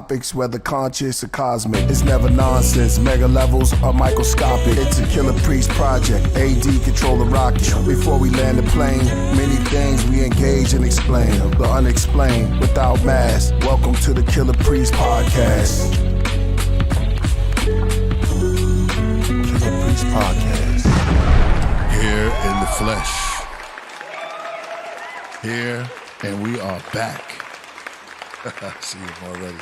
topics, whether conscious or cosmic. It's never nonsense, mega levels are microscopic. It's a Killah Priest project, AD control the rocket. Before we land the plane, many things we engage and explain. The unexplained, without mask. Welcome to the Killah Priest podcast. Killah Priest podcast. Here in the flesh. Here, and we are back. I see him already.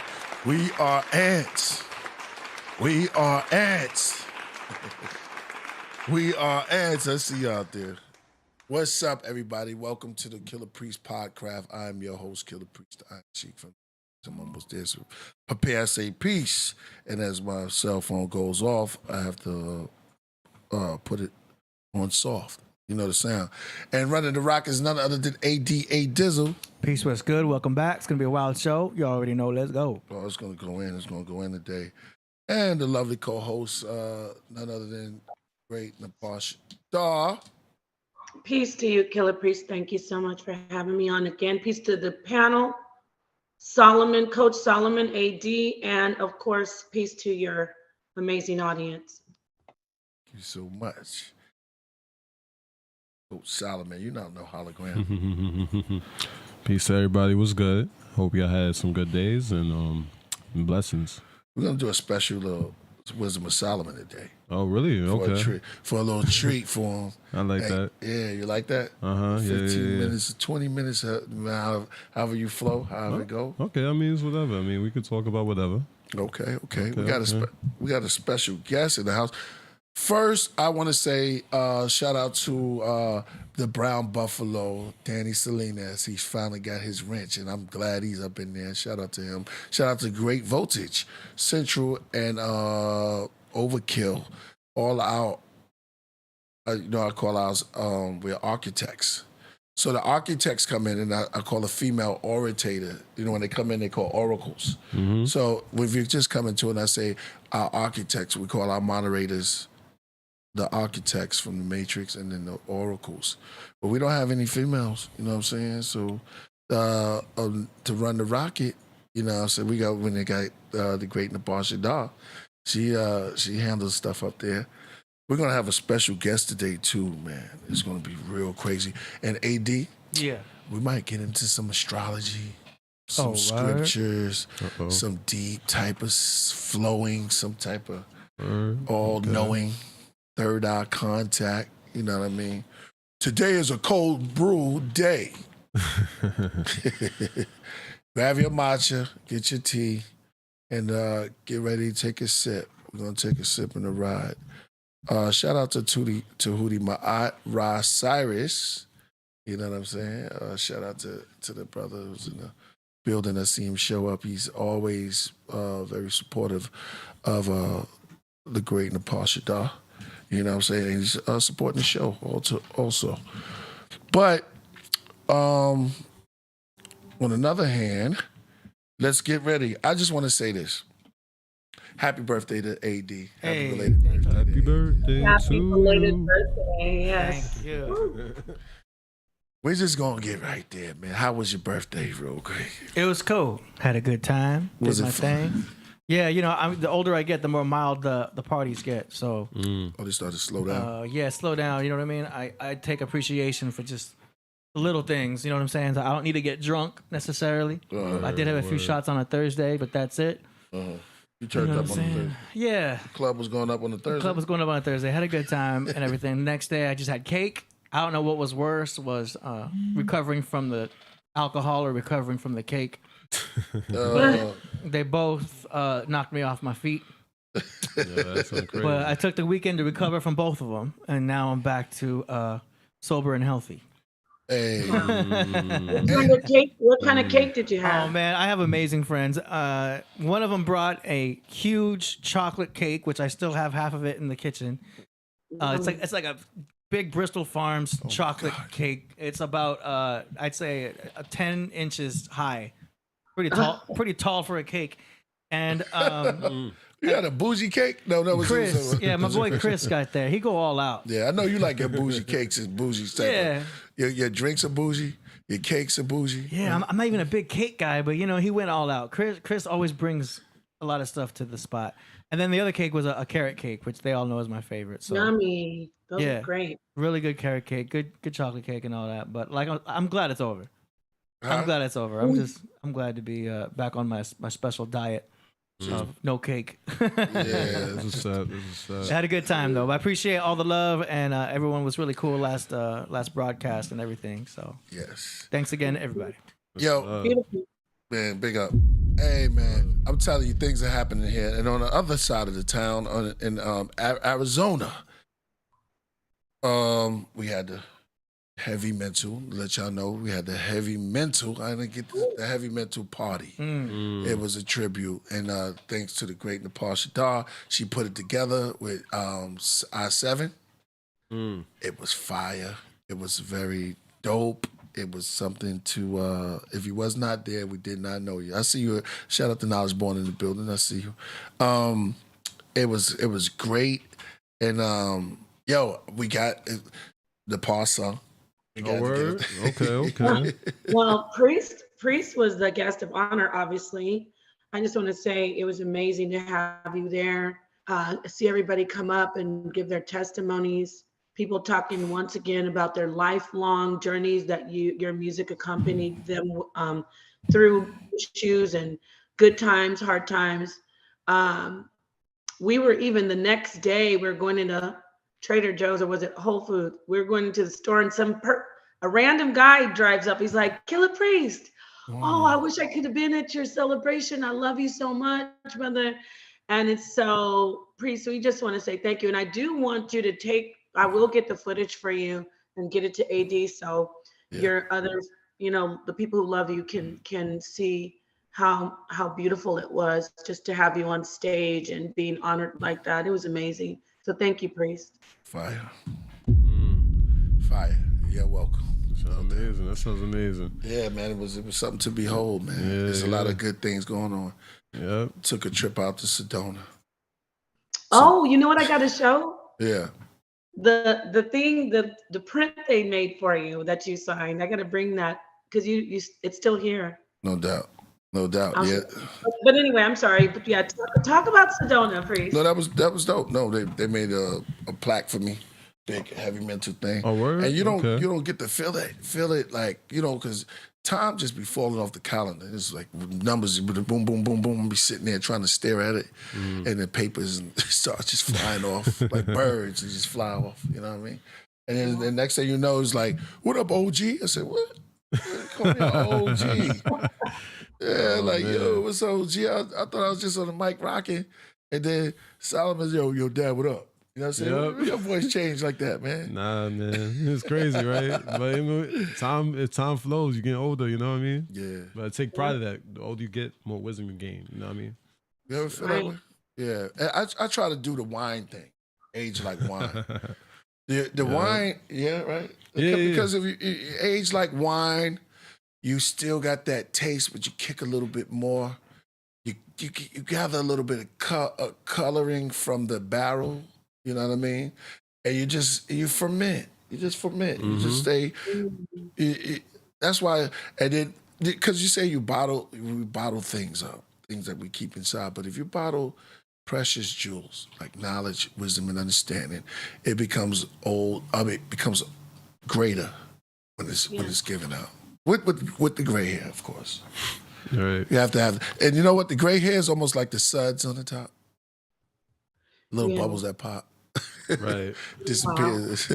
We are ants. We are ants. We are ants. I see you out there. What's up, everybody? Welcome to the Killah Priest Podcraft. I'm your host, Killah Priest. I'm Sheik from. I'm almost there, so prepare, say peace. And as my cell phone goes off, I have to put it on soft. You know the sound. And running the rock is none other than ADA Dizzle. Peace, what's good? Welcome back. It's going to be a wild show. You already know. Let's go. Oh, it's going to go in. It's going to go in today. And the lovely co-host, none other than great Napah Shadah. Peace to you, Killah Priest. Thank you so much for having me on again. Peace to the panel, Solomon, Coach Solomon, AD, and of course, peace to your amazing audience. Thank you so much. Coach Solomon, you're not no hologram. Peace to everybody. What's good? Hope y'all had some good days and blessings. We're going to do a special little Wisdom of Solomon today. Oh, really? Okay. For a little treat for him. I like that. Yeah, you like that? 15 minutes, 20 minutes, however you flow, however it go. Okay, I mean, it's whatever. I mean, we could talk about whatever. Okay. We got a special guest in the house. First, I want to say shout out to the Brown Buffalo, Danny Salinas. He's finally got his wrench, and I'm glad he's up in there. Shout out to him. Shout out to Great Voltage, Central, and Overkill. All out, I call ours, we're architects. So the architects come in, and I call a female orator. When they come in, they call oracles. Mm-hmm. So if you just come into it and I say our architects, we call our moderators the architects from the Matrix, and then the oracles. But we don't have any females, you know what I'm saying? So to run the rocket, so we got, when they got the great Napah Shadah, she handles stuff up there. We're going to have a special guest today too, man. It's going to be real crazy. And AD, yeah, we might get into some astrology, some scriptures, some deep type of flowing, some type of all-knowing, third eye contact, you know what I mean? Today is a cold brew day. Grab your matcha, get your tea, and get ready to take a sip. We're going to take a sip in the ride. Shout out to Hootie Ma'at Ra Cyrus. You know what I'm saying? Shout out to the brother who's in the building. I see him show up. He's always very supportive of the great Napah Shadah. You know what I'm saying? He's supporting the show also. But on another hand, let's get ready. I just want to say this. Happy birthday to AD. Happy belated birthday. Happy birthday Happy to belated you. birthday, yes. Thank you. We're just going to get right there, man. How was your birthday, real quick? It was cool. Had a good time. Was Did it my fun? thing. Yeah, the older I get, the more mild the parties get. So, Oh, they started to slow down? slow down. You know what I mean? I take appreciation for just the little things. You know what I'm saying? So I don't need to get drunk necessarily. I did have a few shots on a Thursday, but that's it. You turned up on the Thursday? Yeah. The club was going up on the Thursday? The club was going up on a Thursday. Had a good time and everything. Next day, I just had cake. I don't know what was worse, was recovering from the alcohol or recovering from the cake. They both knocked me off my feet. Yeah, that's crazy. But I took the weekend to recover from both of them, and now I'm back to sober and healthy. Hey. What kind of cake did you have? Oh man, I have amazing friends. One of them brought a huge chocolate cake, which I still have half of it in the kitchen. It's like a big Bristol Farms chocolate cake. It's about I'd say 10 inches high, pretty tall for a cake. And you had a bougie cake? No, was Chris. Yeah, my boy Chris got there. He go all out. Yeah, I know you like your bougie cakes and bougie stuff. Yeah. Your drinks are bougie. Your cakes are bougie. Yeah, I'm not even a big cake guy, but he went all out. Chris always brings a lot of stuff to the spot. And then the other cake was a carrot cake, which they all know is my favorite. So Yummy. Those are great. really good carrot cake, good chocolate cake, and all that. But like, I'm glad it's over. Huh? I'm glad it's over. I'm glad to be back on my special diet of no cake. Yeah, This is sad. I had a good time though. I appreciate all the love, and everyone was really cool last broadcast and everything. So yes. thanks again, everybody. Yo, Beautiful. man, big up. Hey, man, I'm telling you, things are happening here. And on the other side of the town, in Arizona, we had the heavy mental. Let y'all know, we had the heavy mental. I didn't get the heavy mental party. It was a tribute, and thanks to the great Napah Shadah, she put it together with I7. It was fire. It was very dope. It was something to, if you was not there, we did not know you. I see you. Shout out to Knowledge Born in the building. I see you. It was great. And, yo, we got the Paw song. Oh, word? Okay. Well, Priest was the guest of honor, obviously. I just want to say it was amazing to have you there, see everybody come up and give their testimonies. People talking once again about their lifelong journeys that your music accompanied them through issues and good times, hard times. We were even the next day, we were going into Trader Joe's, or was it Whole Foods? We were going into the store and a random guy drives up. He's like, Killah Priest. Oh, I wish I could have been at your celebration. I love you so much, brother. And it's so, Priest, we just want to say thank you. And I do want you to I will get the footage for you and get it to AD, so your others, the people who love you can see how beautiful it was just to have you on stage and being honored like that. It was amazing. So thank you, Priest. Fire. Fire. You're welcome. Amazing. That sounds amazing. Yeah, man, it was something to behold, man. There's a lot of good things going on. Yep. Took a trip out to Sedona. Oh, you know what I got to show? Yeah. The thing, the print they made for you that you signed. I got to bring that because it's still here. No doubt. Yeah. But anyway, I'm sorry. But yeah, talk about Sedona, Priest. No, that was dope. No, they made a plaque for me. Big heavy mental thing. Oh, word? And you don't get to feel it like, because time just be falling off the calendar. It's like numbers, boom, boom, boom, boom. Be sitting there trying to stare at it, and the papers start just flying off like birds. They just fly off. You know what I mean? And then the next thing you know, it's like, "What up, OG?" I said, "What? Call me OG." Yeah, yo, what's up, OG? I thought I was just on the mic rocking, and then Solomon's, yo, Dad, what up? You know what I'm saying? Your voice changed like that, man. Nah, man. It's crazy, right? But if time flows, you get older, you know what I mean? Yeah. But I take pride of that. The older you get, more wisdom you gain. You know what I mean? You ever feel that way? Yeah. And I try to do the wine thing. Age like wine. The wine, right? Because if you age like wine, you still got that taste, but you kick a little bit more. You gather a little bit of coloring from the barrel. You know what I mean? And you ferment. You just ferment. You just stay. That's why. And then, because you say we bottle things up, things that we keep inside. But if you bottle precious jewels like knowledge, wisdom, and understanding, it becomes old. It becomes greater when it's given out. With the gray hair, of course. Right. You have to have, and you know what? The gray hair is almost like the suds on the top. Little bubbles that pop. Right. Disappears.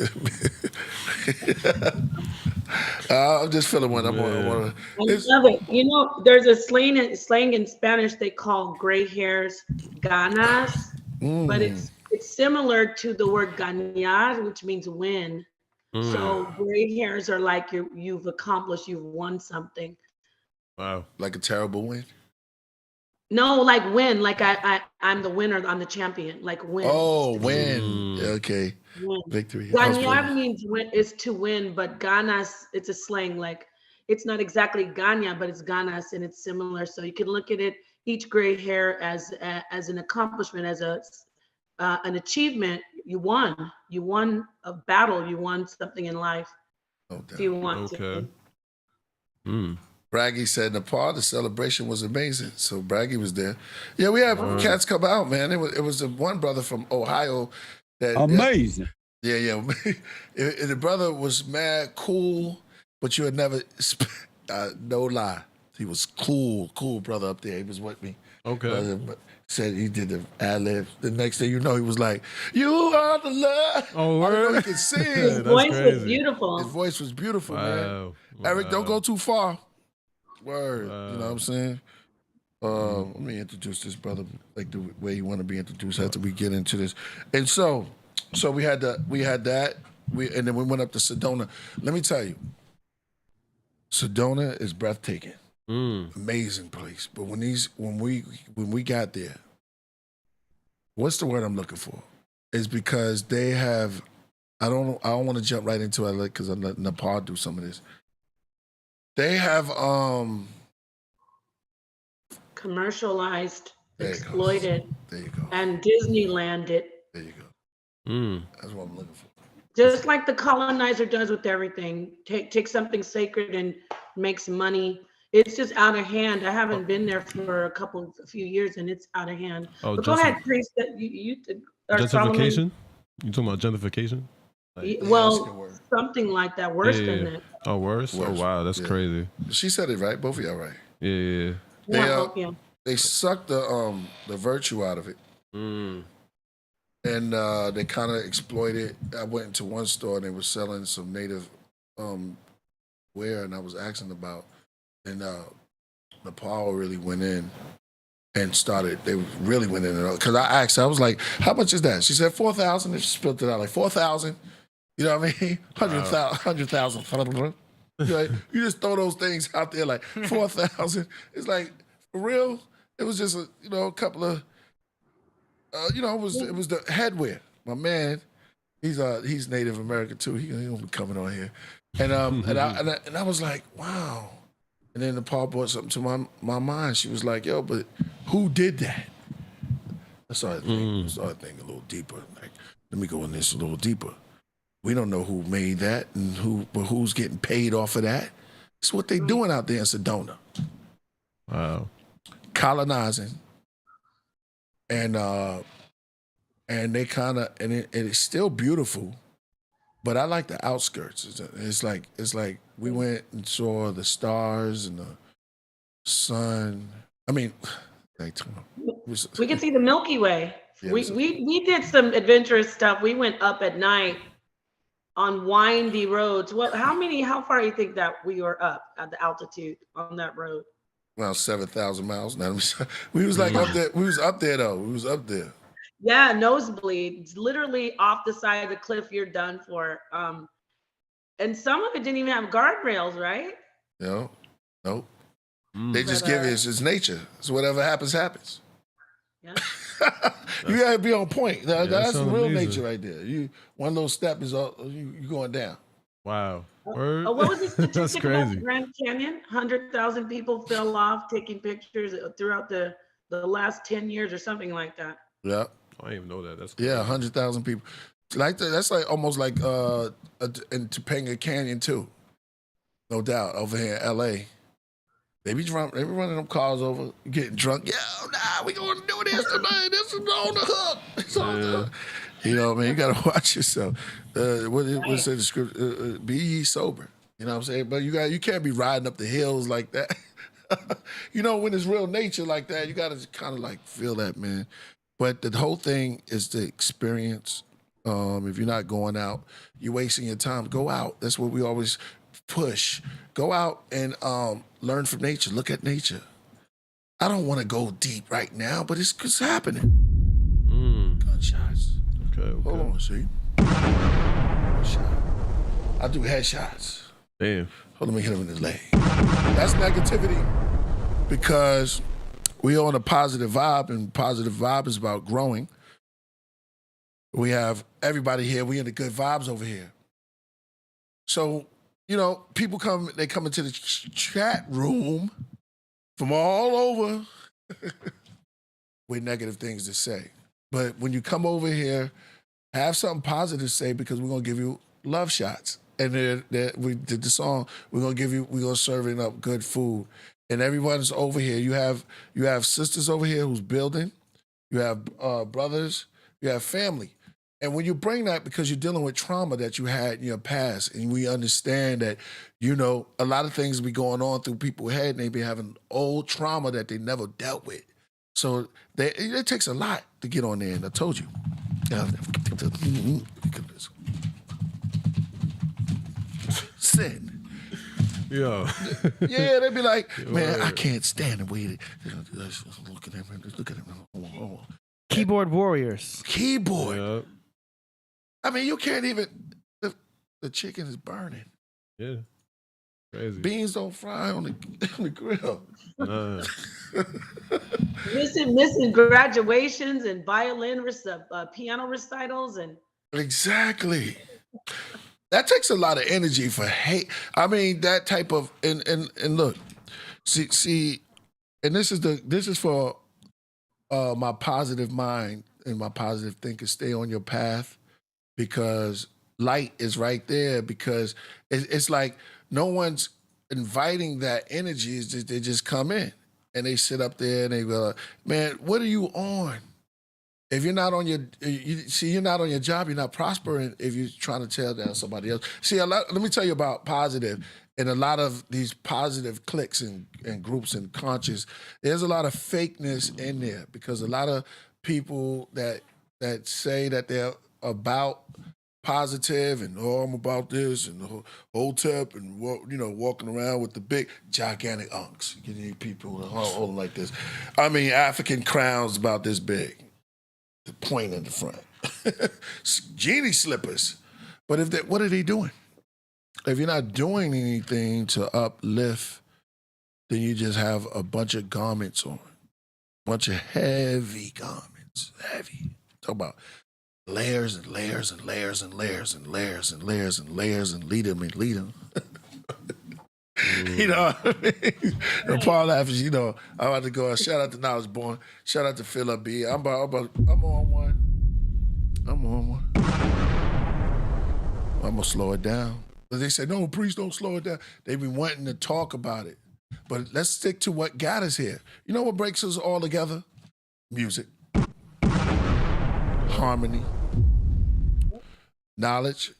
I'm just feeling one. I love it. There's a slang in Spanish they call gray hairs ganas, but it's similar to the word ganar, which means win. So gray hairs are like you've accomplished, you've won something. Wow. Like a terrible win? No, like win. Like I'm the winner, I'm the champion. Like win. Oh, win. Okay. Win. Victory. Ganar means win, is to win, but ganas, it's a slang. Like it's not exactly gana, but it's ganas, and it's similar. So you can look at it, each gray hair as an accomplishment, as an achievement. You won a battle. You won something in life. No doubt. If you want to. Braggy said Napah, the celebration was amazing. So Braggy was there. Yeah, we had cats come out, man. It was one brother from Ohio that Amazing. Yeah. The brother was mad cool, but you had never no lie. He was cool brother up there. He was with me. Okay. But said he did the ad-lib. The next thing you know, he was like, "You are the love." Oh, I didn't know word? he could sing. His That's voice was crazy. beautiful. His voice was beautiful, man. Wow. Eric, don't Wow. go too far. Word. Wow. You know what I'm saying? Let me introduce this brother like the way you want to be introduced after we get into this. And so we had that. And then we went up to Sedona. Let me tell you, Sedona is breathtaking. Amazing place. But when we got there, what's the word I'm looking for? Is because they have. I don't want to jump right into it because I'm letting Napah do some of this. They have Commercialized, There you go. exploited, There you go. and Disneylanded. There you go. That's what I'm looking for. Just like the colonizer does with everything. Take something sacred and makes money. It's just out of hand. I haven't been there for a few years, and it's out of hand. Oh, But go ahead, Priest. You or Gentrification? Solomon. You talking about gentrification? Y- that's a Well, good word. something like that. Worse than that. Oh, worse? Oh, Worse. wow. That's Yeah. crazy. She said it right. Both of y'all right. Yeah. Yeah. They sucked the virtue out of it, and they kind of exploited. I went into one store and they were selling some native wear, and I was asking about, and Nepal really went in and started. They really went in because I asked. I was like, "How much is that?" She said 4,000. She spilled it out like 4,000. You know what I mean? 100,000. You just throw those things out there like 4,000. It's like for real. It was just a couple of it was the headwear. My man, he's Native American too. He'll be coming on here, and I was like, wow. And then Paul brought something to my mind. She was like, yo, but who did that? I started thinking a little deeper. Like, let me go in this a little deeper. We don't know who made that and who's getting paid off of that. It's what they doing out there in Sedona. Wow. Colonizing. And they kind of it's still beautiful, but I like the outskirts. It's like we went and saw the stars and the sun. I mean, We can see the Milky Way. Yeah, we did some adventurous stuff. We went up at night on windy roads. How far do you think that we were up at the altitude on that road? around 7,000 miles. Now, we was like up there. We was up there though. We was up there. Yeah, nosebleed. It's literally off the side of the cliff. You're done for. And some of it didn't even have guardrails, right? No, nope. They just give it. It's nature. So whatever happens, happens. Yeah. You gotta be on point. That's sounds real amazing. nature right there. One little step is all you going down. Wow. Word? What was the That's statistic about crazy. the Grand Canyon? 100,000 people fell off taking pictures throughout the last 10 years or something like that. Yeah, I didn't even know that. That's crazy. yeah, 100,000 people. Like that. That's like almost like in Topanga Canyon too. No doubt. Over here in L.A. They be drunk. They be running them cars over, getting drunk. Yeah, we gonna do this tonight. This is on the hook. It's on the hook. You know what I mean? You gotta watch yourself. What's the script? Be ye sober. You know what I'm saying? But you can't be riding up the hills like that. When it's real nature like that, you gotta kind of like feel that, man. But the whole thing is the experience. If you're not going out, you're wasting your time. Go out. That's what we always push. Go out and learn from nature. Look at nature. I don't want to go deep right now, but it's happening. Gunshots. Okay. Hold on, see. Gunshot. I do headshots. Damn. Hold on, let me hit him in his leg. That's negativity because we on a positive vibe, and positive vibe is about growing. We have everybody here. We in the good vibes over here. So, people come into the chat room from all over with negative things to say. But when you come over here, have something positive to say because we're going to give you love shots. and then we did the song. We're gonna serving up good food, and everyone's over here. You have sisters over here who's building. You have brothers. You have family. And when you bring that, because you're dealing with trauma that you had in your past, and we understand that, a lot of things be going on through people's head, and they be having old trauma that they never dealt with. So it takes a lot to get on there, and I told you. Sin. Yo. Yeah, they'd be like, man, I can't stand the way look at him. Look at him. Hold on. Keyboard warriors. Keyboard. Yep. I mean, you can't even. The chicken is burning. Yeah. Crazy. Beans don't fry on the grill. Missing graduations and violin, piano recitals, and Exactly. That takes a lot of energy for hate. I mean, that type of and look, see, and this is for my positive mind and my positive thinking. Stay on your path, because light is right there. Because it's like no one's inviting that energy. It's just, they just come in and they sit up there and they go, man, what are you on? If you're not on you're not on your job, you're not prospering if you're trying to tear down somebody else. See, let me tell you about positive. And a lot of these positive cliques and groups and conscious, there's a lot of fakeness in there, because a lot of people that say that they're about positive and I'm about this and the whole tip and walking around with the big gigantic unks. You need people holding like this. I mean, African crowns about this big. The point in the front. Genie slippers. But what are they doing? If you're not doing anything to uplift, then you just have a bunch of garments on. A bunch of heavy garments. Heavy. Talk about layers and layers and layers and layers and layers and layers and layers and lead them and lead them. You know what I mean? And Paul laughs, I'm about to go. Shout out to Now I Was Born. Shout out to Philip B. I'm on one. I'm going to slow it down. But they said, no, Priest, don't slow it down. They've been wanting to talk about it. But let's stick to what got us here. You know what breaks us all together? Music. Harmony. Knowledge.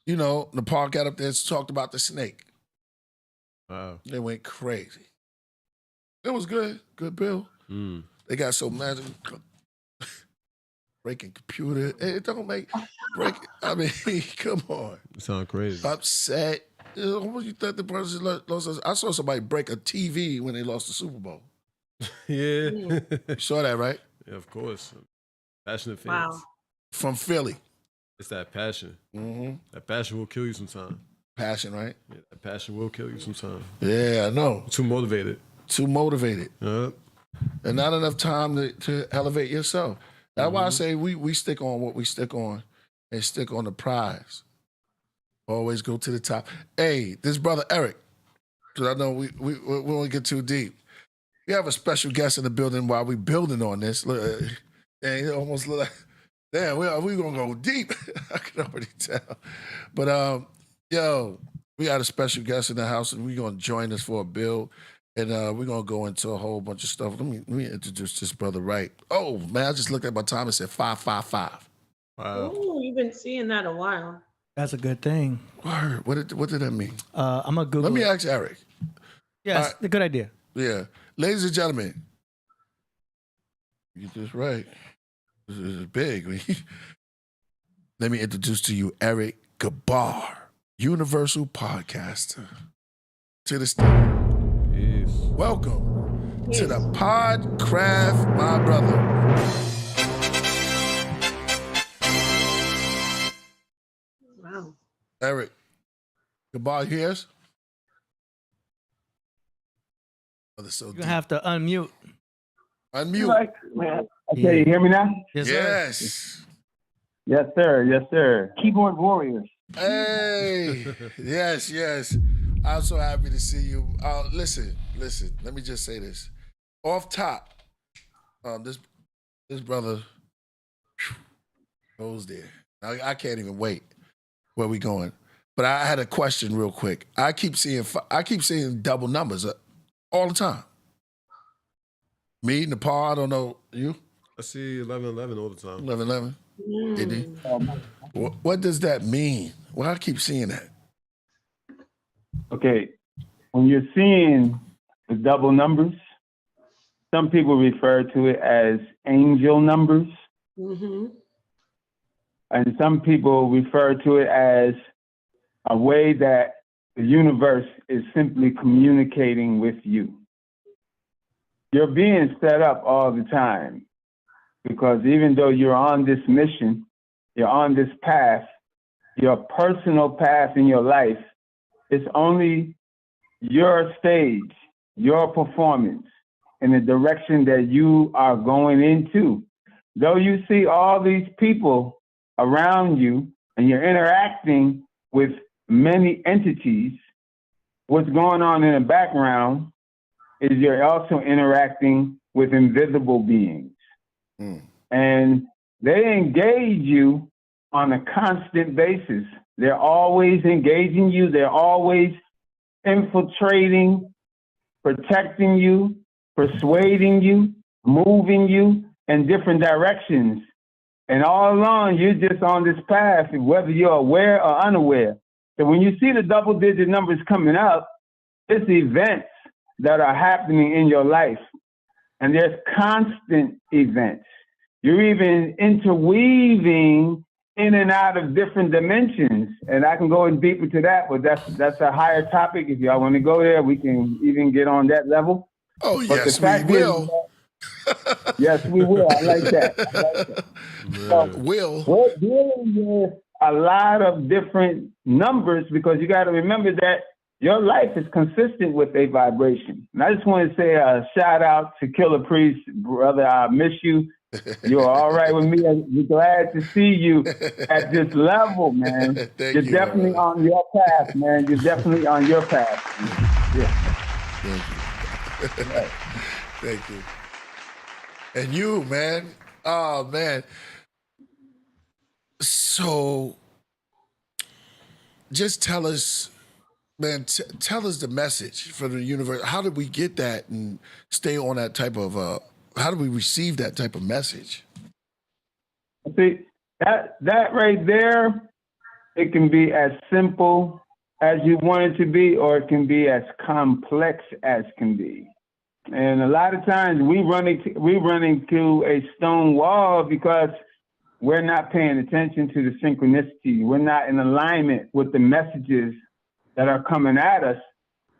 Napah got up there and talked about the snake. Wow. They went crazy. It was good. Good bill. They got so mad. Breaking computer. It don't break. I mean, come on. It sounds crazy. Upset. What you thought the person lost? I saw somebody break a TV when they lost the Super Bowl. Yeah. You saw that, right? Yeah, of course. Passionate fans. wow. From Philly. It's that passion. Mm-hmm. That passion will kill you sometimes. Passion, right? Yeah, that passion will kill you sometimes. Yeah, I know. Too motivated. Too motivated. Yep. And not enough time to elevate yourself. That's why I say we stick on what we stick on and stick on the prize. Always go to the top. Hey, this brother Eric, because I know we won't get too deep. We have a special guest in the building while we building on this. Look, and it almost look like, damn, we gonna go deep. I can already tell. But we got a special guest in the house, and we're gonna join us for a build. And we're going to go into a whole bunch of stuff. Let me introduce this brother right. Oh, man, I just looked at my time and said 555. Wow. Ooh, you've been seeing that a while. That's a good thing. Word. What did that mean? I'm going to Google Let me it. ask Eric. Yes, a good idea. Yeah. Ladies and gentlemen, you get this right. This is big. Let me introduce to you Eric Gabar, Universal Podcaster. To the stage. Yes. Welcome to the Podcraft, my brother. Wow. Eric, Gabar, you hear us? Oh, that's so You're deep. going to have to unmute. Unmute. Right, man. Okay, you hear me now? Yes, sir. Yes. Yes, sir. Yes, sir. Keyboard warriors. Hey. Yes. I'm so happy to see you. Listen. Let me just say this. Off top, this brother goes there. I can't even wait where we going. But I had a question real quick. I keep seeing double numbers all the time. Me, Napah, I don't know you. I see 1111 all the time. 1111. What does that mean? Well, I keep seeing that. Okay, when you're seeing the double numbers, some people refer to it as angel numbers, and some people refer to it as a way that the universe is simply communicating with you. You're being set up all the time because even though you're on this mission, you're on this path, your personal path in your life, it's only your stage, your performance in the direction that you are going into. Though you see all these people around you and you're interacting with many entities, what's going on in the background is you're also interacting with invisible beings. And they engage you on a constant basis. They're always engaging you. They're always infiltrating, protecting you, persuading you, moving you in different directions. And all along, you're just on this path, whether you're aware or unaware. So when you see the double-digit numbers coming up, it's events that are happening in your life. And there's constant events. You're even interweaving in and out of different dimensions. And I can go in deeper to that, but that's a higher topic. If y'all want to go there, we can even get on that level. Oh, but yes, we will. Yes, we will. I like that. So we're dealing with a lot of different numbers because you got to remember that your life is consistent with a vibration. And I just want to say a shout out to Killah Priest, brother. I miss you. You're all right with me. I'm glad to see you at this level, man. You're definitely on your path, man. You're definitely on your path. Yeah. Thank you. Thank you. And you, man. Oh, man. So just tell us, man, tell us the message for the universe. How did we get that and stay on that type of, how do we receive that type of message? See, that right there, it can be as simple as you want it to be, or it can be as complex as can be. And a lot of times we run into a stone wall because we're not paying attention to the synchronicity. We're not in alignment with the messages that are coming at us.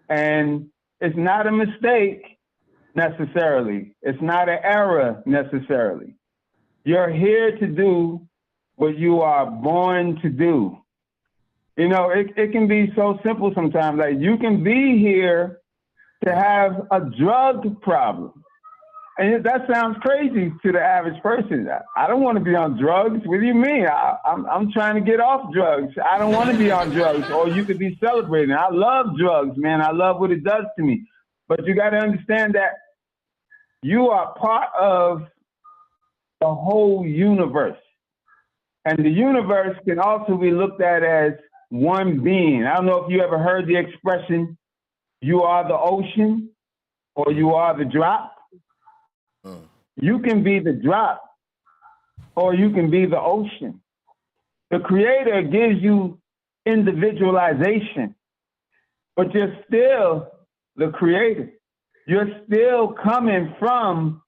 And it's not a mistake necessarily. It's not an error necessarily. You're here to do what you are born to do. You know, it can be so simple sometimes. Like you can be here to have a drug problem. And that sounds crazy to the average person. I don't want to be on drugs. What do you mean? I'm trying to get off drugs. I don't want to be on drugs. Or you could be celebrating. I love drugs, man. I love what it does to me. But you got to understand that you are part of the whole universe. And the universe can also be looked at as one being. I don't know if you ever heard the expression, you are the ocean or you are the drop. You can be the drop or you can be the ocean. The creator gives you individualization, but you're still the creator. You're still coming from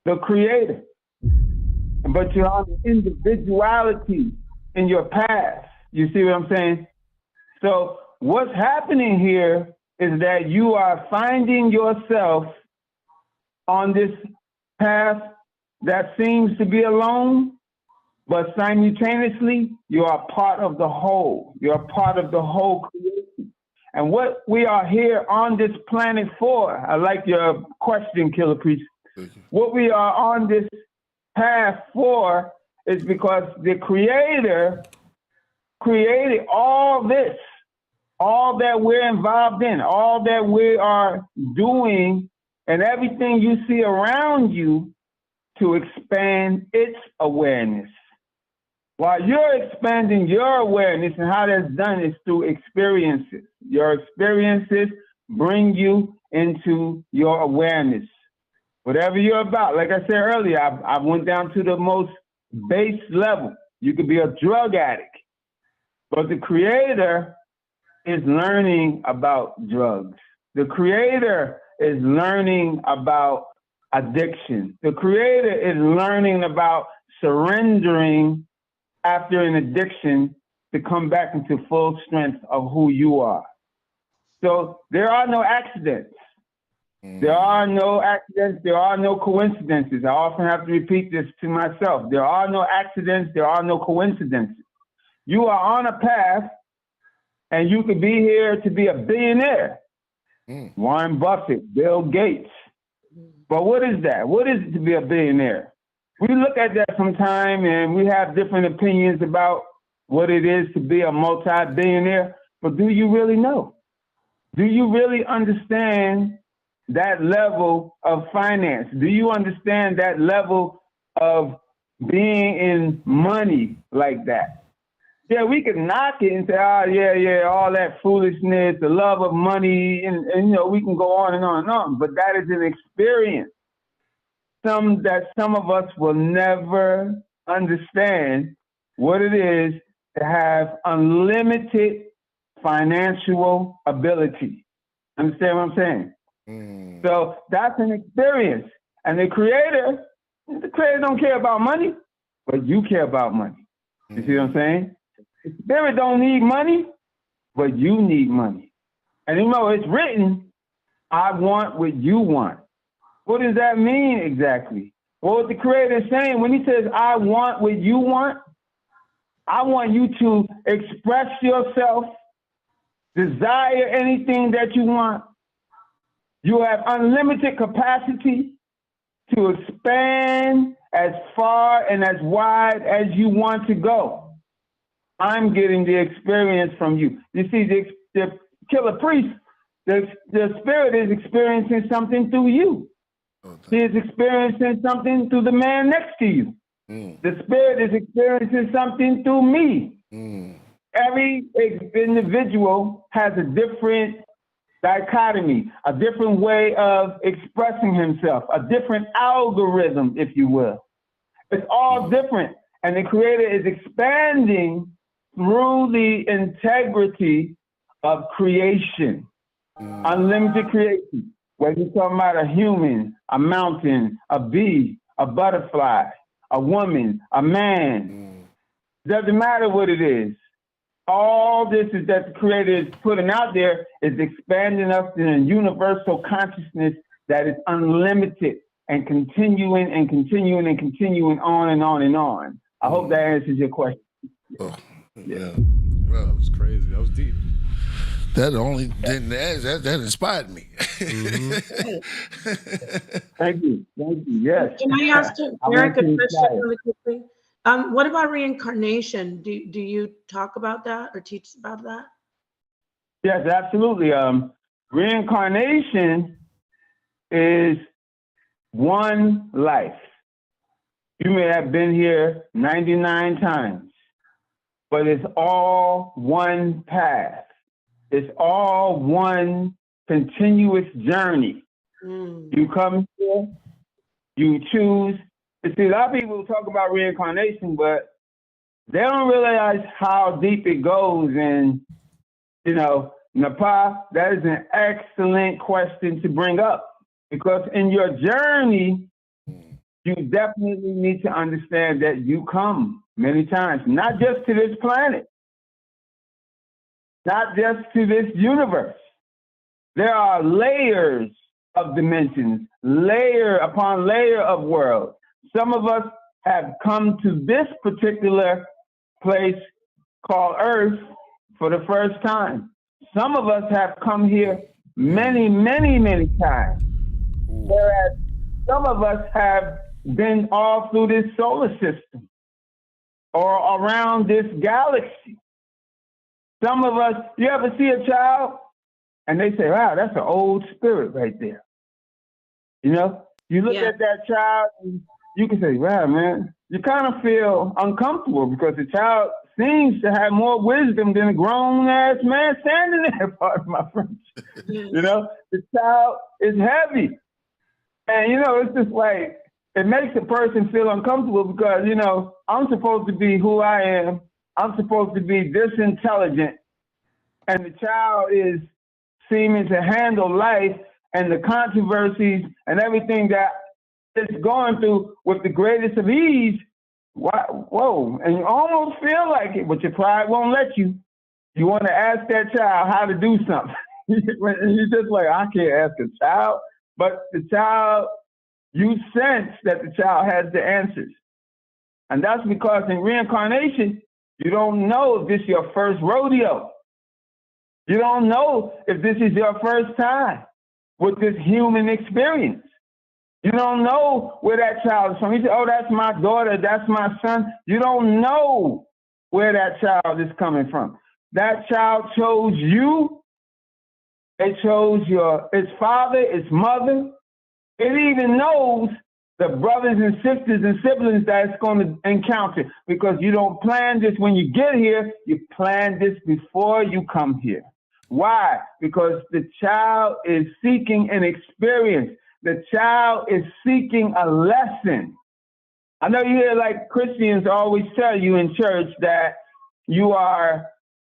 the creator, but you're on individuality in your past. You see what I'm saying? So what's happening here is that you are finding yourself on this path that seems to be alone, but simultaneously, you are part of the whole. You're part of the whole creation. And what we are here on this planet for, I like your question, Killah Priest. What we are on this path for is because the Creator created all this, all that we're involved in, all that we are doing, and everything you see around you to expand its awareness. While you're expanding your awareness, and how that's done is through experiences. Your experiences bring you into your awareness. Whatever you're about, like I said earlier, I went down to the most base level. You could be a drug addict, but the creator is learning about drugs. The creator is learning about addiction. The creator is learning about surrendering after an addiction to come back into full strength of who you are. So there are no accidents. There are no accidents. There are no coincidences. I often have to repeat this to myself. There are no accidents. There are no coincidences. You are on a path, and you could be here to be a billionaire. Warren Buffett, Bill Gates. But what is that? What is it to be a billionaire? We look at that sometime, and we have different opinions about what it is to be a multi-billionaire. But do you really know? Do you really understand that level of finance? Do you understand that level of being in money like that? Yeah, we can knock it and say, all that foolishness, the love of money, and we can go on and on and on. But that is an experience that some of us will never understand what it is to have unlimited financial ability. Understand what I'm saying? So that's an experience. And the creator don't care about money, but you care about money. You see what I'm saying? The spirit don't need money, but you need money. And it's written, I want what you want. What does that mean exactly? Well, what the creator is saying, when he says, I want what you want, I want you to express yourself, desire anything that you want. You have unlimited capacity to expand as far and as wide as you want to go. I'm getting the experience from you. You see, the Killah Priest, the spirit is experiencing something through you. He is experiencing something through the man next to you. The spirit is experiencing something through me. Every individual has a different dichotomy, a different way of expressing himself, a different algorithm, if you will. It's all different. And the creator is expanding through the integrity of creation, unlimited creation. Whether you're talking about a human, a mountain, a bee, a butterfly, a woman, a man, doesn't matter what it is. All this is that the creator is putting out there is expanding us in a universal consciousness that is unlimited and continuing and continuing and continuing on and on and on. I hope that answers your question. Oh, yeah. Well, that was crazy. That was deep. That only didn't answer. That inspired me. Thank you. Yes. Can I ask Eric a question really quickly? What about reincarnation? Do you talk about that or teach about that? Yes, absolutely. Reincarnation is one life. You may have been here 99 times, but it's all one path. It's all one continuous journey. You come here, you choose. You see, a lot of people talk about reincarnation, but they don't realize how deep it goes. And, Napah, that is an excellent question to bring up, because in your journey, you definitely need to understand that you come many times, not just to this planet, not just to this universe. There are layers of dimensions, layer upon layer of worlds. Some of us have come to this particular place called Earth for the first time. Some of us have come here many, many, many times. Whereas some of us have been all through this solar system or around this galaxy. Some of us, you ever see a child and they say, wow, that's an old spirit right there. You look at that child and you can say, wow, man, you kind of feel uncomfortable because the child seems to have more wisdom than a grown-ass man standing there, pardon my French. You know, the child is heavy. And, you know, it's just like, it makes a person feel uncomfortable because, you know, I'm supposed to be who I am. I'm supposed to be this intelligent. And the child is seeming to handle life and the controversies and everything that it's going through with the greatest of ease. Whoa. And you almost feel like it, but your pride won't let you. You want to ask that child how to do something. And you're just like, I can't ask a child. But the child, you sense that the child has the answers. And that's because in reincarnation, you don't know if this is your first rodeo. You don't know if this is your first time with this human experience. You don't know where that child is from. You say, oh, that's my daughter, that's my son. You don't know where that child is coming from. That child chose you. It chose its father, its mother. It even knows the brothers and sisters and siblings that it's going to encounter, because you don't plan this when you get here. You plan this before you come here. Why? Because the child is seeking an experience. The child is seeking a lesson. I know you hear like Christians always tell you in church that you are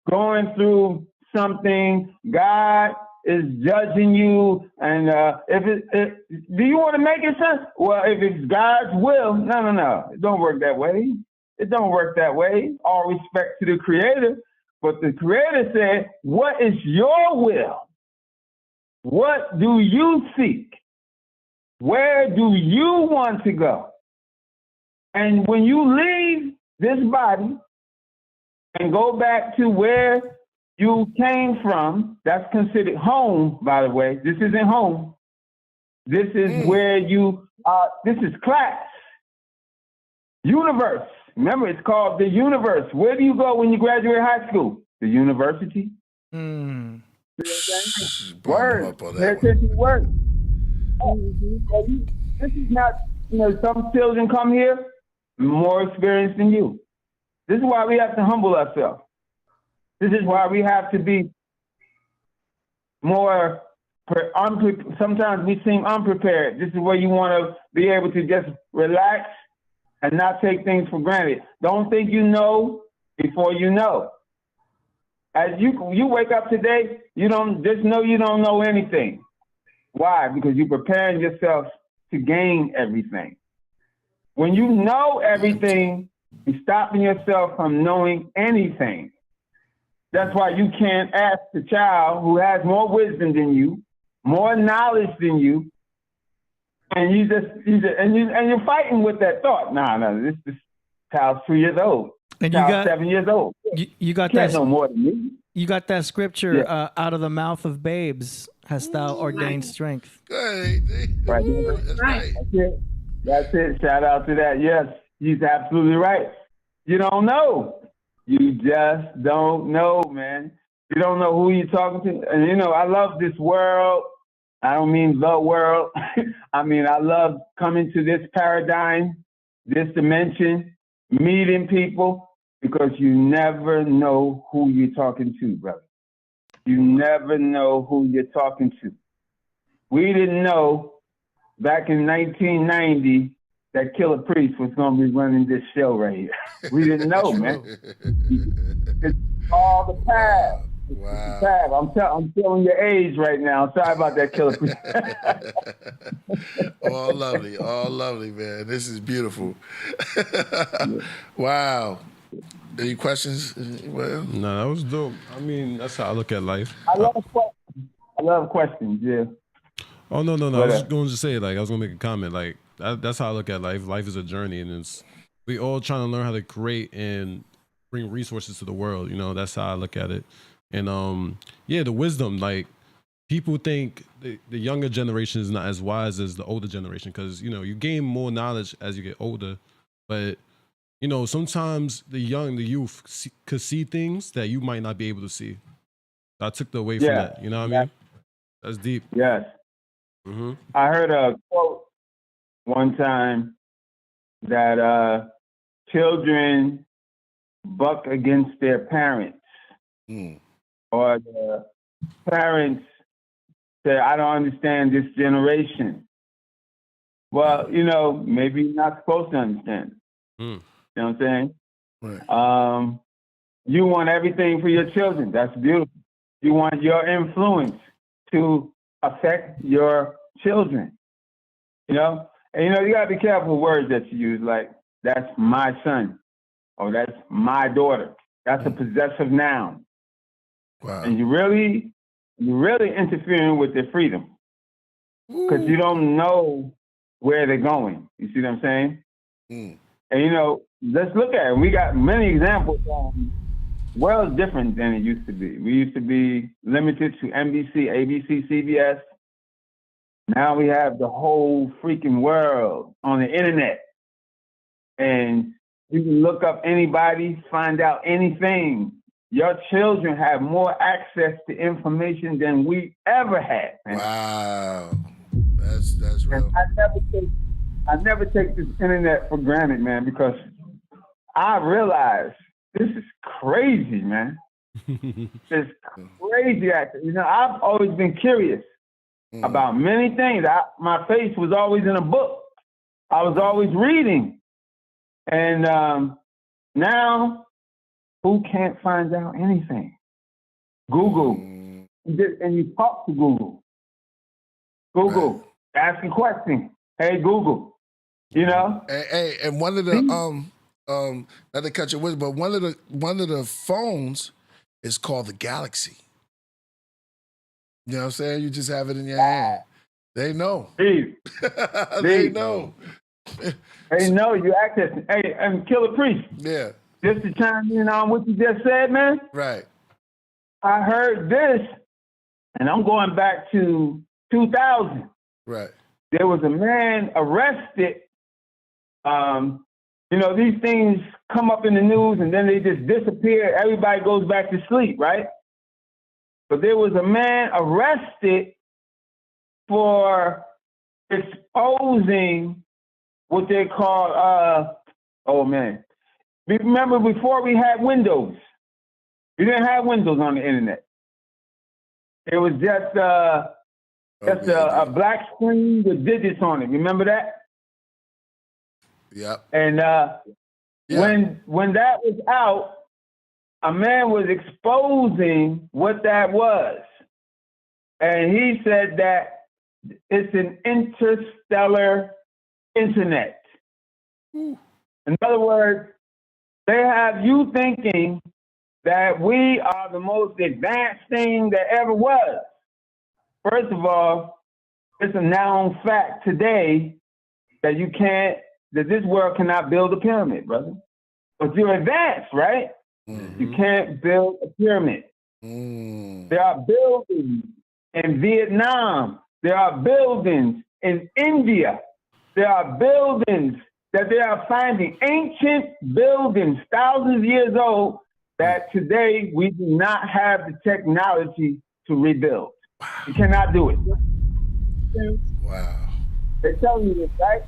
going through something, God is judging you, and do you want to make it sense? Well, if it's God's will, no. It don't work that way. It don't work that way. All respect to the Creator. But the Creator said, what is your will? What do you seek? Where do you want to go? And when you leave this body and go back to where you came from, that's considered home, by the way. This isn't home. This is where you are. This is class. Universe. Remember, it's called the universe. Where do you go when you graduate high school? The university. Word. Pay attention to words. This is not, some children come here more experienced than you. This is why we have to humble ourselves. This is why we have to be more, sometimes we seem unprepared. This is where you want to be able to just relax and not take things for granted. Don't think you know before you know. As you wake up today, you don't know anything. Why? Because you're preparing yourself to gain everything. When you know everything, you're stopping yourself from knowing anything. That's why you can't ask the child who has more wisdom than you, more knowledge than you, and you're fighting with that thought. No, this child's 2 years old. And you got 7 years old. You got that. No more than me. You got that scripture, out of the mouth of babes hast thou ordained strength. Right. That's right. That's it. Shout out to that. Yes, he's absolutely right. You don't know. You just don't know, man. You don't know who you're talking to. And, I love this world. I don't mean the world. I mean, I love coming to this paradigm, this dimension, meeting people, because you never know who you're talking to, brother. You never know who you're talking to. We didn't know back in 1990 that Killah Priest was going to be running this show right here. We didn't know, man. It's all the past. Wow. I'm telling your age right now. Sorry about that, Killah Priest. All lovely, man. This is beautiful. Wow. Any questions? Well, no, that was dope. I mean, that's how I look at life. I love questions. Yeah. Oh no! I was going to say, I was going to make a comment. That's how I look at life. Life is a journey, and we all trying to learn how to create and bring resources to the world. That's how I look at it. And the wisdom. People think the younger generation is not as wise as the older generation because you gain more knowledge as you get older, but sometimes the youth could see things that you might not be able to see. I took the away from that. You know what I mean? That's deep. Yes. Mm-hmm. I heard a quote one time that children buck against their parents, or the parents say, I don't understand this generation. Well, you know, maybe you're not supposed to understand. You know what I'm saying? Right. You want everything for your children. That's beautiful. You want your influence to affect your children. You know? And you know, you gotta be careful with words that you use, like, that's my son, or that's my daughter. That's a possessive noun. Wow. And you're really interfering with their freedom. Because you don't know where they're going. You see what I'm saying? And you know, let's look at it. We got many examples. The world's different than it used to be. We used to be limited to NBC, ABC, CBS. Now we have the whole freaking world on the internet. And you can look up anybody, find out anything. Your children have more access to information than we ever had. Man. Wow. That's real. And I never take this internet for granted, man, because I realize this is crazy, man. It's crazy. You know, I've always been curious about many things. My face was always in a book. I was always reading. And now, who can't find out anything? Google. And you talk to Google. Google, ask a question. Hey, Google. You know? Hey, and one of the not to cut your wisdom, but one of the phones is called the Galaxy. You know what I'm saying? You just have it in your hand. They know. They know. They know you access. Hey, and Killah Priest. Yeah. Just to chime in on what you just said, man. Right. I heard this, and I'm going back to 2000. Right. There was a man arrested. You know, these things come up in the news and then they just disappear. Everybody goes back to sleep, right? But there was a man arrested for exposing what they call, remember before we had Windows, we didn't have Windows on the internet. It was just a black screen with digits on it. Remember that? Yep. And when that was out, a man was exposing what that was. And he said that it's an interstellar internet. In other words, they have you thinking that we are the most advanced thing that ever was. First of all, it's a known fact today that this world cannot build a pyramid, brother. But you're advanced, right? You can't build a pyramid. There are buildings in Vietnam. There are buildings in India. There are buildings that they are finding, ancient buildings, thousands of years old, that today we do not have the technology to rebuild. You cannot do it. Wow. They're telling you this, right?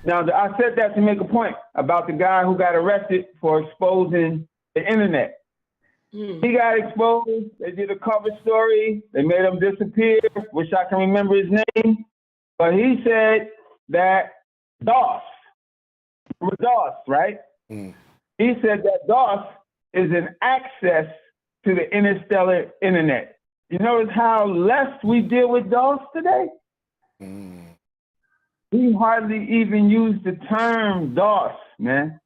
Now, I said that to make a point about the guy who got arrested for exposing the internet. He got exposed. They did a cover story. They made him disappear. Wish I can remember his name. But he said that DOS, right? He said that DOS is an access to the interstellar internet. You notice how less we deal with DOS today? We hardly even use the term DOS, man.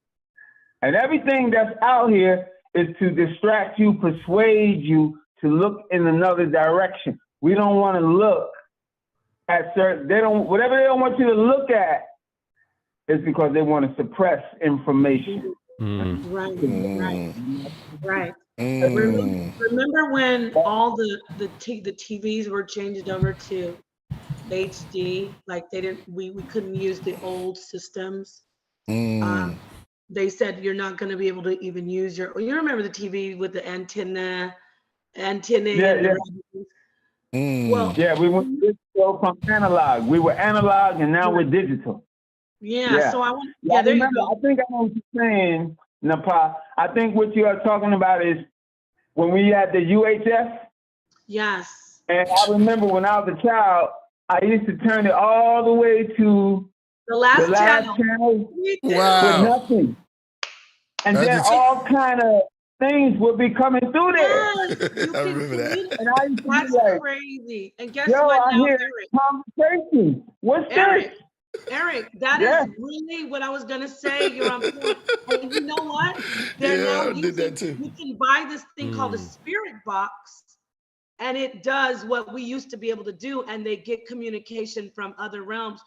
And everything that's out here is to distract you, persuade you to look in another direction. We don't want to look at whatever they don't want you to look at is because they want to suppress information. Right. Remember when all the TVs were changed over to HD? Like we couldn't use the old systems. They said you're not going to be able to even use you remember the TV with the antenna. Yeah. Well, we went digital from analog. We were analog and now we're digital. Yeah. So I want. Yeah, Yeah, I there you remember. go. I think I know what you're saying, Napah. I think what you are talking about is when we had the UHF. Yes. And I remember when I was a child, I used to turn it all the way to The last channel. channel Me too. with Wow. nothing. And I then did- all kind of things would be coming through there. Yes, you I can remember that. see it. And I used to That's be like, crazy. And guess yo, what I now, hear Eric? conversations. What's Eric, this? Eric, that Yeah. is really what I was gonna say. You're on point. And you know what? They're Yeah, now I did that using, too. you can buy this thing called a spirit box, and it does what we used to be able to do, and they get communication from other realms.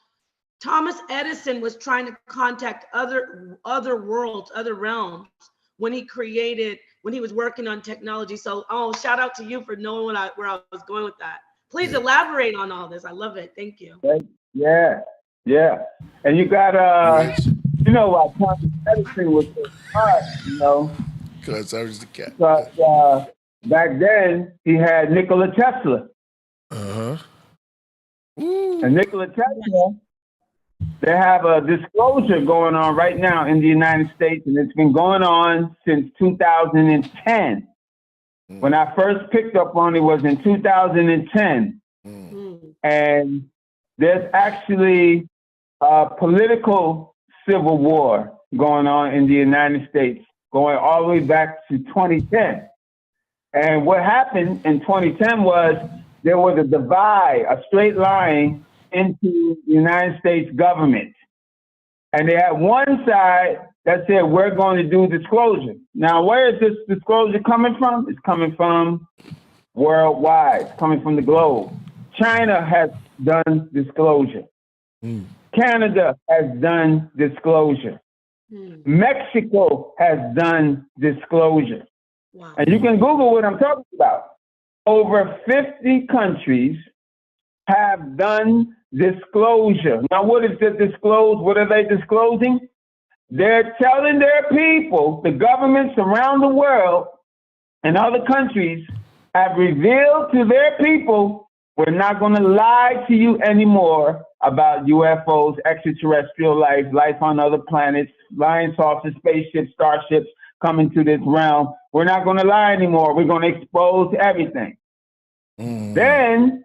Thomas Edison was trying to contact other worlds, other realms when he was working on technology. So, shout out to you for knowing where I was going with that. Please elaborate on all this. I love it. Thank you. Yeah. Yeah. And you got, you know why Thomas Edison was so smart, you know? Because I was the cat. Because back then, he had Nikola Tesla. Uh-huh. And Nikola Tesla, they have a disclosure going on right now in the United States, and it's been going on since 2010. When I first picked up on it was in 2010. And there's actually a political civil war going on in the United States, going all the way back to 2010. And what happened in 2010 was there was a divide, a straight line into the United States government. And they had one side that said, we're going to do disclosure. Now, where is this disclosure coming from? It's coming from worldwide. It's coming from the globe. China has done disclosure. Canada has done disclosure. Mexico has done disclosure. Wow. And you can Google what I'm talking about. Over 50 countries have done disclosure. Now, what is the disclose? What are they disclosing? They're telling their people, the governments around the world and other countries have revealed to their people, we're not going to lie to you anymore about UFOs, extraterrestrial life, life on other planets, flying saucers, spaceships, starships coming to this realm. We're not going to lie anymore. We're going to expose everything. Then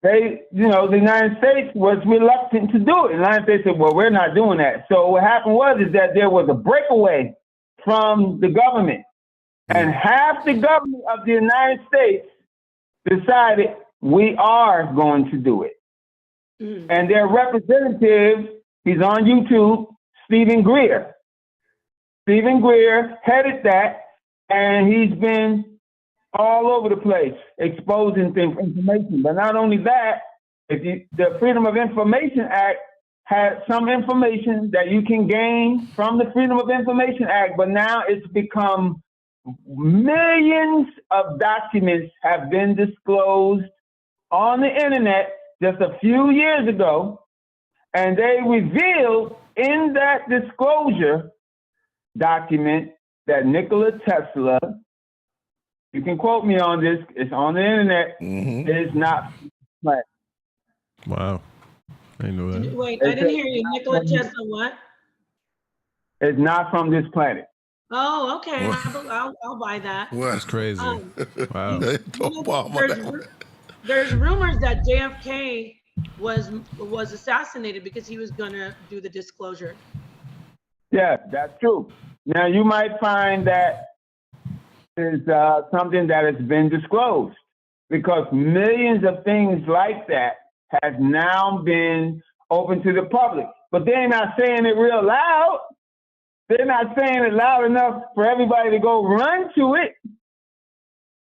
the United States was reluctant to do it. The United States said, well, we're not doing that. So what happened is that there was a breakaway from the government. And half the government of the United States decided we are going to do it. And their representative, he's on YouTube, Stephen Greer. Stephen Greer headed that, and he's been all over the place exposing information. But not only that, the Freedom of Information Act had some information that you can gain from the Freedom of Information Act, but now it's become millions of documents have been disclosed on the internet just a few years ago, and they revealed in that disclosure document that Nikola Tesla, you can quote me on this, it's on the internet, is not planet. Wow. I didn't know that. Wait, I didn't hear you. Nikola Tesla, what? It's not from this planet. Oh, okay. I'll buy that. That's crazy. Wow. There's rumors that JFK was assassinated because he was going to do the disclosure. Yeah, that's true. Now, you might find that is something that has been disclosed because millions of things like that has now been open to the public. But they're not saying it real loud. They're not saying it loud enough for everybody to go run to it.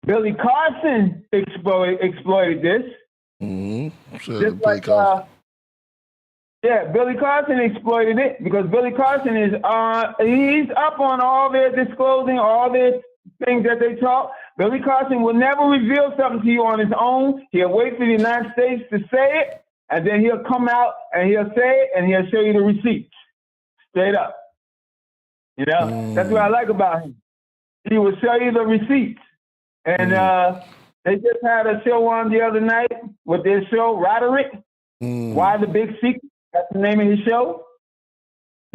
Billy Carson exploited this. Just like, Billy Carson exploited it because Billy Carson is he's up on all their disclosing, all their things that they talk. Billy Carson will never reveal something to you on his own. He'll wait for the United States to say it, and then he'll come out and he'll say it, and he'll show you the receipts straight up. You know, that's what I like about him. He will show you the receipts. And they just had a show on the other night with their show, Roderick. Why the Big Secret? That's the name of his show.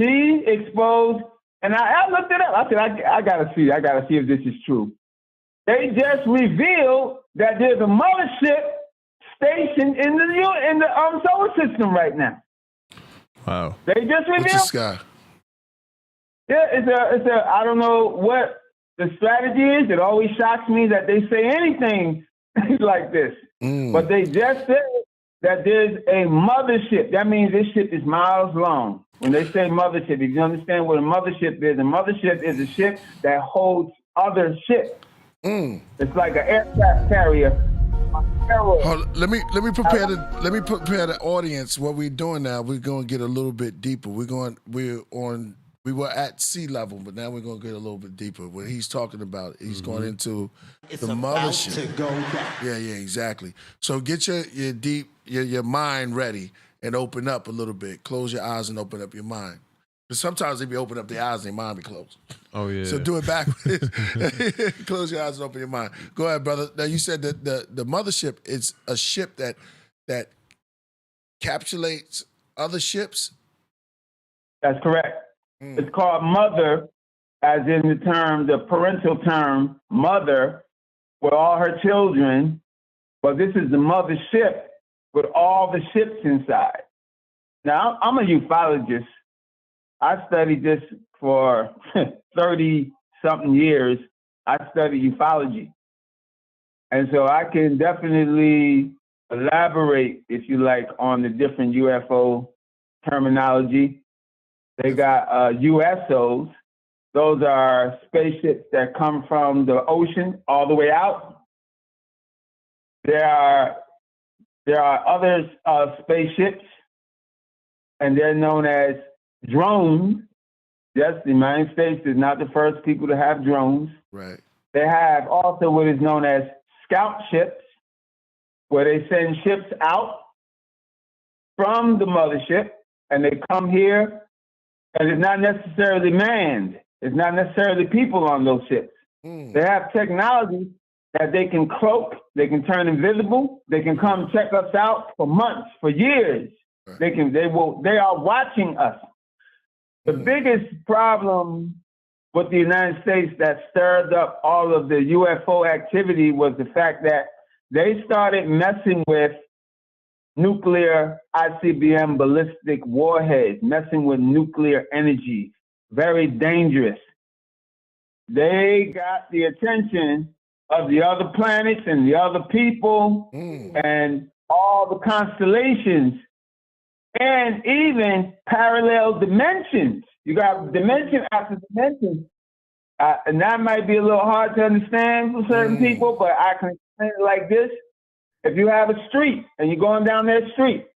She exposed, and I looked it up. I said, I gotta see if this is true. They just revealed that there's a mothership station in the solar system right now. Wow. They just revealed. What's the sky? Yeah, it's a. I don't know what the strategy is. It always shocks me that they say anything like this. But they just said that there's a mothership. That means this ship is miles long. When they say mothership, if you understand what a mothership is a ship that holds other ships. It's like an aircraft carrier. Let me prepare the audience. What we're doing now, we're going to get a little bit deeper. We were at sea level, but now we're going to get a little bit deeper. What he's talking about, he's going into the mothership. To go back. Yeah, exactly. So get your mind ready and open up a little bit. Close your eyes and open up your mind. Because sometimes they be open up their eyes and their mind be closed. Oh yeah. So do it backwards. Close your eyes and open your mind. Go ahead, brother. Now you said that the mothership is a ship that encapsulates other ships. That's correct. It's called mother, as in the parental term, mother, with all her children. But this is the mothership with all the ships inside. Now, I'm a ufologist. I studied this for 30-something years. I studied ufology. And so I can definitely elaborate, if you like, on the different UFO terminology. They got USOs. Those are spaceships that come from the ocean all the way out. There are other spaceships, and they're known as drones. Yes, the United States is not the first people to have drones. Right. They have also what is known as scout ships, where they send ships out from the mothership, and they come here. And it's not necessarily manned. It's not necessarily people on those ships. They have technology that they can cloak, they can turn invisible, they can come check us out for months, for years. Right. They are watching us. The biggest problem with the United States that stirred up all of the UFO activity was the fact that they started messing with nuclear ICBM ballistic warheads, messing with nuclear energy, very dangerous. They got the attention of the other planets and the other people and all the constellations and even parallel dimensions. You got dimension after dimension. And that might be a little hard to understand for certain people, but I can explain it like this. If you have a street and you're going down that street,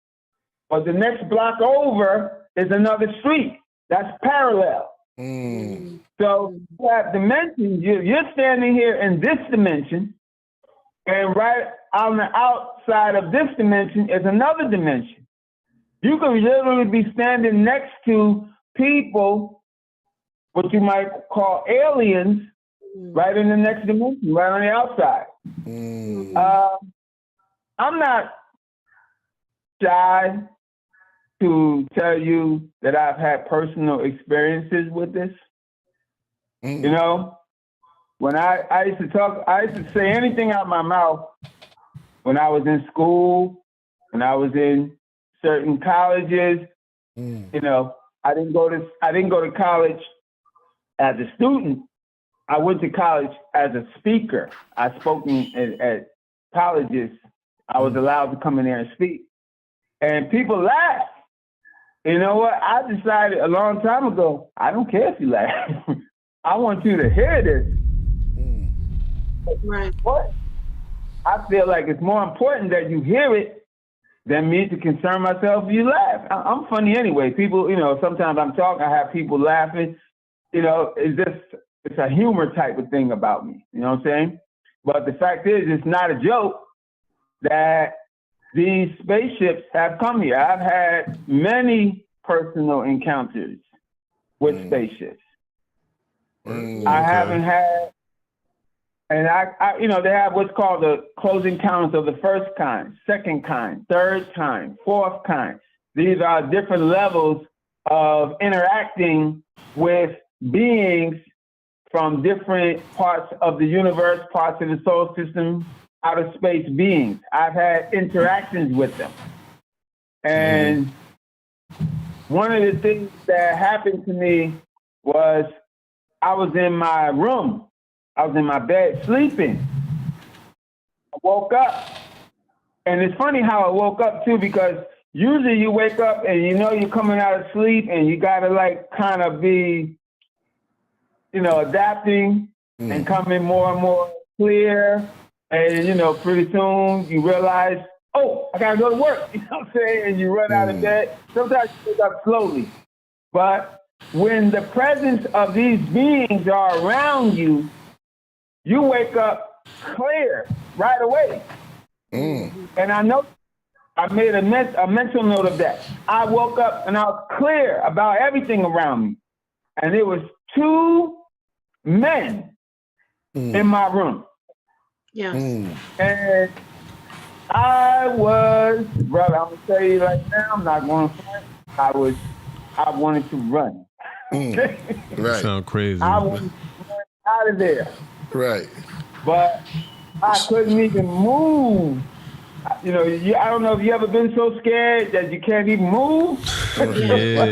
but the next block over is another street, that's parallel. So you have dimensions. You're standing here in this dimension, and right on the outside of this dimension is another dimension. You could literally be standing next to people, what you might call aliens, right in the next dimension, right on the outside. I'm not shy to tell you that I've had personal experiences with this. You know, when I used to say anything out of my mouth when I was in school, when I was in certain colleges. You know, I didn't go to college as a student. I went to college as a speaker. I spoke at colleges. I was allowed to come in there and speak. And people laugh. You know what? I decided a long time ago, I don't care if you laugh. I want you to hear this. Right. What? I feel like it's more important that you hear it than me to concern myself if you laugh. I'm funny anyway. People, you know, sometimes I'm talking, I have people laughing. You know, it's a humor type of thing about me. You know what I'm saying? But the fact is, it's not a joke that these spaceships have come here. I've had many personal encounters with spaceships. I haven't had, and I, you know, they have what's called the close encounters of the first kind, second kind, third kind, fourth kind. These are different levels of interacting with beings from different parts of the universe, parts of the solar system, outer space beings. I've had interactions with them. And one of the things that happened to me was I was in my room. I was in my bed sleeping. I woke up. And it's funny how I woke up too, because usually you wake up and you know you're coming out of sleep and you gotta like kind of be, you know, adapting and coming more and more clear. And, you know, pretty soon you realize, oh, I gotta go to work. You know what I'm saying? And you run out of bed. Sometimes you wake up slowly. But when the presence of these beings are around you, you wake up clear right away. And I know I made a mental note of that. I woke up and I was clear about everything around me. And there was 2 men in my room. Yes. And I was, brother, I'm gonna tell you right now, I'm not going to front. I wanted to run. Right. Sound crazy. I wanted to run out of there. Right. But I couldn't even move. You know, I don't know if you ever been so scared that you can't even move. Yeah.